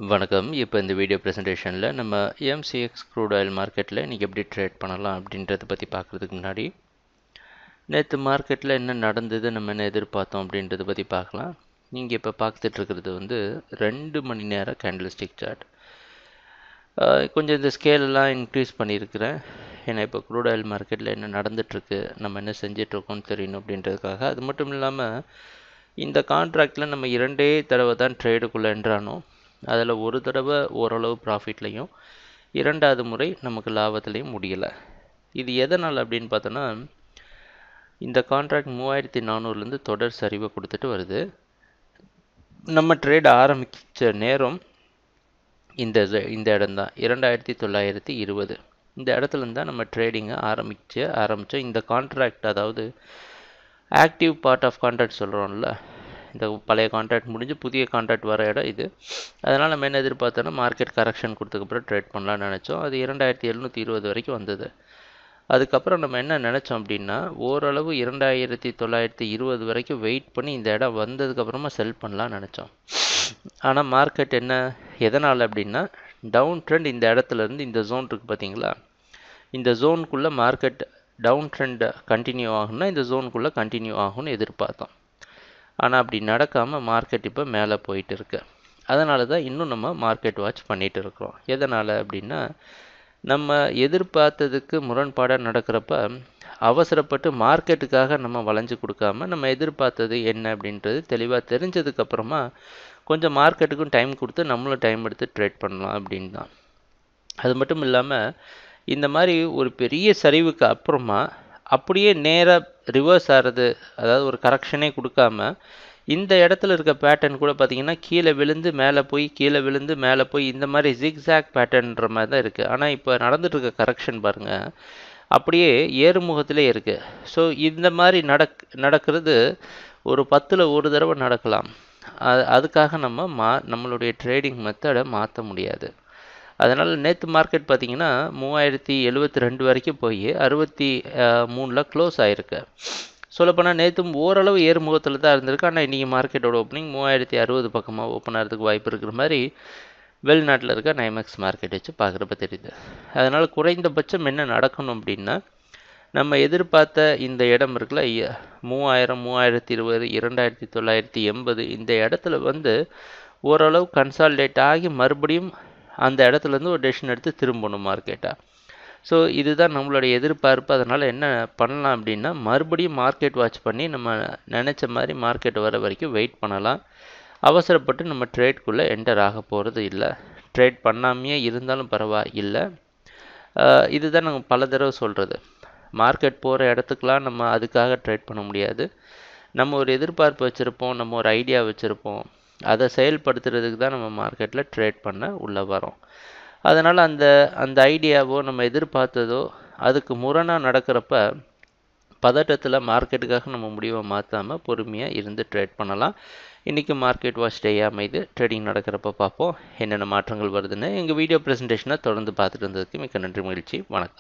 வணக்கம். இப்போ இந்த வீடியோ ப்ரெசன்டேஷனில் நம்ம எம்சிஎக்ஸ் க்ரூட் ஆயில் மார்க்கெட்டில் இன்றைக்கி எப்படி ட்ரேட் பண்ணலாம் அப்படின்றத பற்றி பார்க்குறதுக்கு முன்னாடி நேற்று மார்க்கெட்டில் என்ன நடந்தது, நம்ம என்ன எதிர்பார்த்தோம் அப்படின்றத பற்றி பார்க்கலாம். நீங்கள் இப்போ பார்த்துட்டு இருக்கிறது வந்து 2 மணி நேர கேண்டில்ஸ்டிக் சார்ட். கொஞ்சம் இந்த ஸ்கேலெல்லாம் இன்க்ரீஸ் பண்ணியிருக்கிறேன். ஏன்னா இப்போ க்ரூட் ஆயில் மார்க்கெட்டில் என்ன நடந்துகிட்ருக்கு, நம்ம என்ன செஞ்சிட்ருக்கோம்னு தெரியணும் அப்படின்றதுக்காக. அது மட்டும் இல்லாமல் இந்த கான்ட்ராக்டில் நம்ம 2 தடவை தான் ட்ரேடுக்குள்ளே என்றானோம். அதில் ஒரு தடவை ஓரளவு ப்ராஃபிட்லையும், 2வது முறை நமக்கு லாபத்துலேயும் முடியலை. இது எதனால் அப்படின்னு பார்த்தோன்னா, இந்த கான்ட்ராக்ட் 3400லேருந்து தொடர் சரிவை கொடுத்துட்டு வருது. நம்ம ட்ரேட் ஆரம்பித்த நேரம் இந்த இடம் தான் 2920. இந்த இடத்துலேருந்து தான் நம்ம ட்ரேடிங்கை ஆரம்பித்தோம். இந்த கான்ட்ராக்ட், அதாவது ஆக்டிவ் பார்ட் ஆஃப் கான்ட்ராக்ட் சொல்கிறோம்ல, இந்த பழைய கான்ட்ராக்ட் முடிஞ்சு புதிய கான்ட்ராக்ட் வர இடம் இது. அதனால் நம்ம என்ன எதிர்பார்த்தோன்னா, மார்க்கெட் கரெக்ஷன் கொடுத்ததுக்கப்புறம் ட்ரேட் பண்ணலான்னு நினச்சோம். அது 2720 வரைக்கும் வந்தது. அதுக்கப்புறம் நம்ம என்ன நினச்சோம் அப்படின்னா, ஓரளவு 2920 வரைக்கும் வெயிட் பண்ணி இந்த இடம் வந்ததுக்கப்புறமா செல் பண்ணலான்னு நினச்சோம். ஆனால் மார்க்கெட் என்ன, எதனால் அப்படின்னா, டவுன் ட்ரெண்ட் இந்த இடத்துலேருந்து இந்த ஜோன் இருக்குது பார்த்தீங்களா, இந்த ஜோனுக்குள்ளே மார்க்கெட் டவுன் ட்ரெண்ட் கண்டினியூ ஆகும்னா இந்த ஜோனுக்குள்ளே கண்டினியூ ஆகும்னு எதிர்பார்த்தோம். ஆனால் அப்படி நடக்காமல் மார்க்கெட் இப்போ மேலே போயிட்டு இருக்கு. அதனால தான் இன்னும் நம்ம மார்க்கெட் வாட்ச் பண்ணிகிட்டு இருக்கிறோம். எதனால் அப்படின்னா, நம்ம எதிர்பார்த்ததுக்கு முரண்பாடாக நடக்கிறப்ப அவசரப்பட்டு மார்க்கெட்டுக்காக நம்ம வளைஞ்சு கொடுக்காம, நம்ம எதிர்பார்த்தது என்ன அப்படின்றது தெளிவாக தெரிஞ்சதுக்கப்புறமா கொஞ்சம் மார்க்கெட்டுக்கும் டைம் கொடுத்து நம்மளும் டைம் எடுத்து ட்ரேட் பண்ணலாம் அப்படின்னு தான். அது மட்டும் இல்லாமல் இந்த மாதிரி ஒரு பெரிய சரிவுக்கு அப்புறமா அப்படியே நேராக ரிவர்ஸ் ஆகிறது, அதாவது ஒரு கரெக்ஷனே கொடுக்காம இந்த இடத்துல இருக்க பேட்டர்ன் கூட பார்த்திங்கன்னா கீழே விழுந்து மேலே போய், கீழே விழுந்து மேலே போய், இந்த மாதிரி ஜிக்ஸாக் பேட்டர்ன்ற மாதிரி தான் இருக்குது. ஆனால் இப்போ நடந்துட்டு இருக்க கரெக்ஷன் பாருங்கள், அப்படியே ஏறுமுகத்திலே இருக்குது. ஸோ இந்த மாதிரி நடக்கிறது ஒரு 10ல் ஒரு தடவை நடக்கலாம். அதுக்காக நம்மளுடைய ட்ரேடிங் மெத்தடை மாற்ற முடியாது. அதனால் நேற்று மார்க்கெட் பார்த்திங்கன்னா 3072 வரைக்கும் போய் 63ல் க்ளோஸ் ஆகிருக்கு. சொல்லப்போனால் நேற்றும் ஓரளவு ஏறுமுகத்தில் தான் இருந்திருக்கு. ஆனால் இன்றைக்கி மார்க்கெட்டோட ஓப்பனிங் 3060 பக்கமாக ஓப்பன் ஆகிறதுக்கு வாய்ப்பு இருக்கிற மாதிரி வெளிநாட்டில் இருக்க நைமெக்ஸ் மார்க்கெட் வச்சு பார்க்குறப்ப தெரியுது. அதனால் குறைந்தபட்சம் என்ன நடக்கணும் அப்படின்னா, நம்ம எதிர்பார்த்த இந்த இடம் இருக்குல்ல, 3000, 3020, 2980 இந்த இடத்துல வந்து ஓரளவு கன்சால்டேட் ஆகி மறுபடியும் அந்த இடத்துலேருந்து ஒரு டெசிஷன் எடுத்து திரும்பணும் மார்க்கெட்டாக. ஸோ இதுதான் நம்மளுடைய எதிர்பார்ப்பு. அதனால் என்ன பண்ணலாம் அப்படின்னா, மறுபடியும் மார்க்கெட் வாட்ச் பண்ணி நம்ம நினச்ச மாதிரி மார்க்கெட் வர வரைக்கும் வெயிட் பண்ணலாம். அவசரப்பட்டு நம்ம ட்ரேட்குள்ளே என்டர் ஆக போகிறது இல்லை. ட்ரேட் பண்ணாமையே இருந்தாலும் பரவாயில்லை. இதுதான் நாங்கள் பல தடவை சொல்கிறது. மார்க்கெட் போகிற இடத்துக்கெலாம் நம்ம அதுக்காக ட்ரேட் பண்ண முடியாது. நம்ம ஒரு எதிர்பார்ப்பு வச்சுருப்போம், நம்ம ஒரு ஐடியா வச்சுருப்போம், அதை செயல்படுத்துறதுக்கு தான் நம்ம மார்க்கெட்டில் ட்ரேட் பண்ண உள்ளே வரோம். அதனால் அந்த ஐடியாவோ நம்ம எதிர்பார்த்ததோ அதுக்கு முரணாக நடக்கிறப்ப பதட்டத்தில் மார்க்கெட்டுக்காக நம்ம முடிவை மாற்றாமல் பொறுமையாக இருந்து ட்ரேட் பண்ணலாம். இன்றைக்கி மார்க்கெட் வாட்ச் டேயாக அமைது ட்ரேடிங் நடக்கிறப்ப பார்ப்போம் என்னென்ன மாற்றங்கள் வருதுன்னு. எங்கள் வீடியோ ப்ரெசன்டேஷனை தொடர்ந்து பார்த்துட்டு இருந்ததுக்கு மிக்க நன்றி, மகிழ்ச்சி, வணக்கம்.